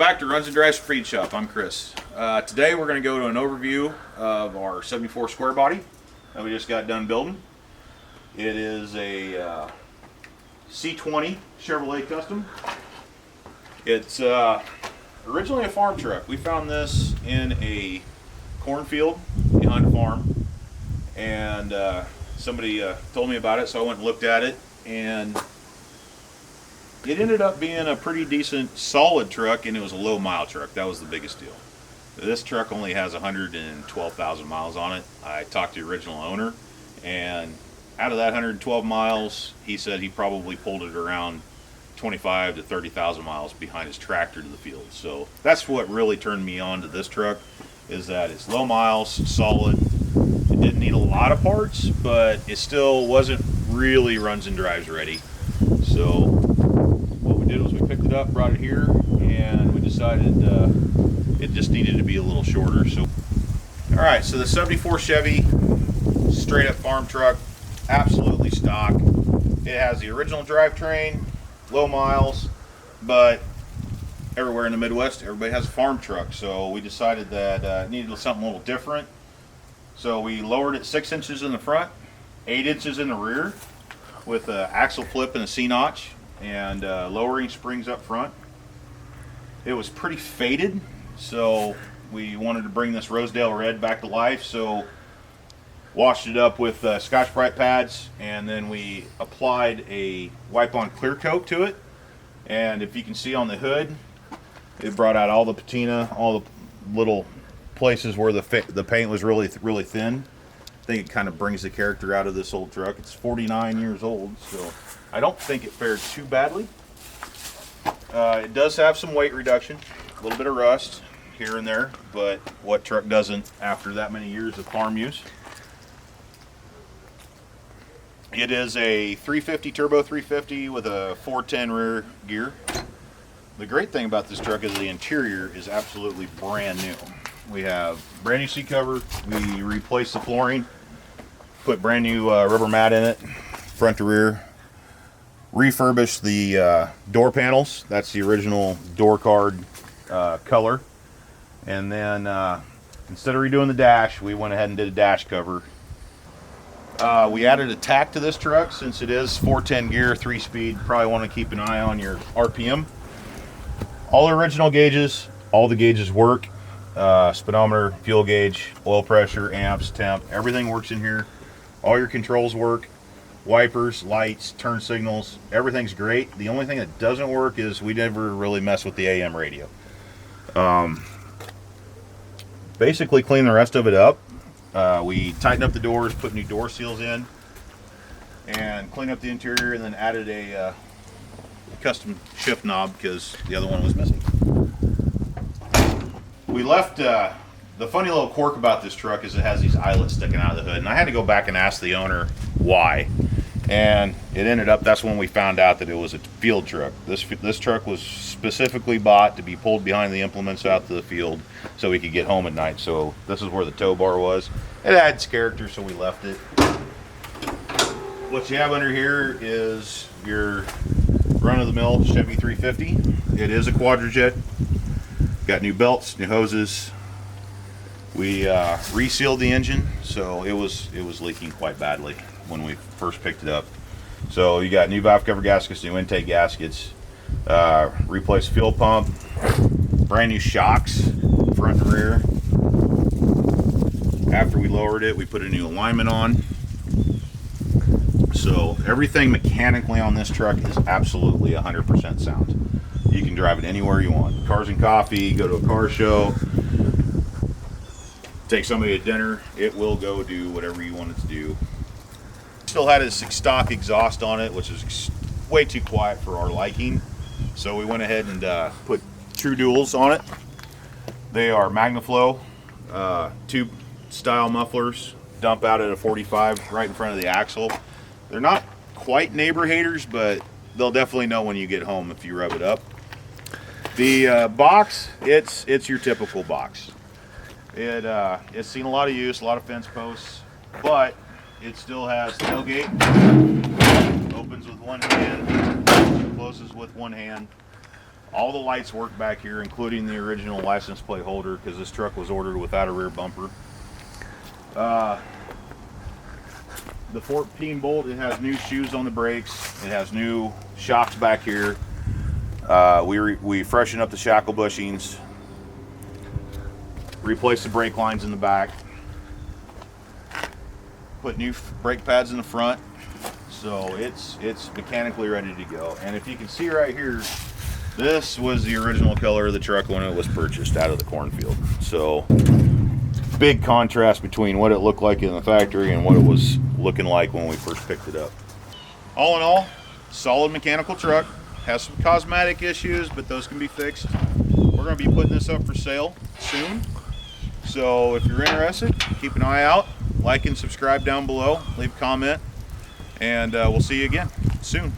back to Runs and Drives Feed Shop. I'm Chris. Today we're going to go to an overview of our 74 square body that we just got done building. It is a C20 Chevrolet Custom. It's originally a farm truck. We found this in a cornfield behind a farm, and somebody told me about it, so I went and looked at it, and it ended up being a pretty decent solid truck, and it was a low mile truck. That was the biggest deal. This truck only has 112,000 miles on it. I talked to the original owner, and out of that 112 miles, he said he probably pulled it around 25 to 30,000 miles behind his tractor to the field. So that's what really turned me on to this truck, is that it's low miles, solid. It didn't need a lot of parts, but it still wasn't really runs and drives ready. So what we did was we picked it up, brought it here, and we decided it just needed to be a little shorter. So, all right, so the 74 Chevy, straight up farm truck, absolutely stock. It has the original drivetrain, low miles, but everywhere in the Midwest, everybody has a farm truck. So we decided that it needed something a little different. So we lowered it 6 inches in the front, 8 inches in the rear, with an axle flip and a C-notch, and lowering springs up front. It was pretty faded, so we wanted to bring this Rosedale red back to life, so washed it up with Scotch-Brite pads, and then we applied a wipe-on clear coat to it. And if you can see on the hood, it brought out all the patina, all the little places where the paint was really thin. I think it kind of brings the character out of this old truck. It's 49 years old, so I don't think it fared too badly. It does have some weight reduction, a little bit of rust here and there, but what truck doesn't after that many years of farm use? It is a 350 turbo 350 with a 410 rear gear. The great thing about this truck is the interior is absolutely brand new. We have brand new seat cover. We replaced the flooring, put brand new rubber mat in it, front to rear. Refurbished the door panels. That's the original door card color. And then instead of redoing the dash, we went ahead and did a dash cover. We added a tack to this truck since it is 410 gear, 3-speed. Probably want to keep an eye on your RPM. All the original gauges, all the gauges work. Speedometer, fuel gauge, oil pressure, amps, temp, everything works in here. All your controls work. Wipers, lights, turn signals, everything's great. The only thing that doesn't work is we never really mess with the AM radio. Basically clean the rest of it up. We tightened up the doors, put new door seals in, and cleaned up the interior, and then added a custom shift knob because the other one was missing. We left, the funny little quirk about this truck is it has these eyelets sticking out of the hood, and I had to go back and ask the owner why. And it ended up, that's when we found out that it was a field truck. This truck was specifically bought to be pulled behind the implements out to the field so we could get home at night. So this is where the tow bar was. It adds character, so we left it. What you have under here is your run-of-the-mill Chevy 350. It is a quadrajet. Got new belts, new hoses. We resealed the engine, so it was leaking quite badly when we first picked it up. So you got new valve cover gaskets, new intake gaskets, replaced fuel pump, brand new shocks, front and rear. After we lowered it, we put a new alignment on. So everything mechanically on this truck is absolutely 100% sound. You can drive it anywhere you want. Cars and coffee, go to a car show, take somebody to dinner, it will go do whatever you want it to do. Still had a stock exhaust on it, which is way too quiet for our liking. So we went ahead and put True Duals on it. They are MagnaFlow tube style mufflers, dump out at a 45 right in front of the axle. They're not quite neighbor haters, but they'll definitely know when you get home if you rev it up. The box, it's your typical box. It's seen a lot of use, a lot of fence posts, but it still has tailgate, opens with one hand, closes with one hand. All the lights work back here, including the original license plate holder, because this truck was ordered without a rear bumper. The 14 bolt, it has new shoes on the brakes. It has new shocks back here. We freshened up the shackle bushings, replaced the brake lines in the back, put new brake pads in the front, so it's mechanically ready to go. And if you can see right here, this was the original color of the truck when it was purchased out of the cornfield. So big contrast between what it looked like in the factory and what it was looking like when we first picked it up. All in all, solid mechanical truck. Has some cosmetic issues, but those can be fixed. We're going to be putting this up for sale soon. So if you're interested, keep an eye out. Like and subscribe down below. Leave a comment. And we'll see you again soon.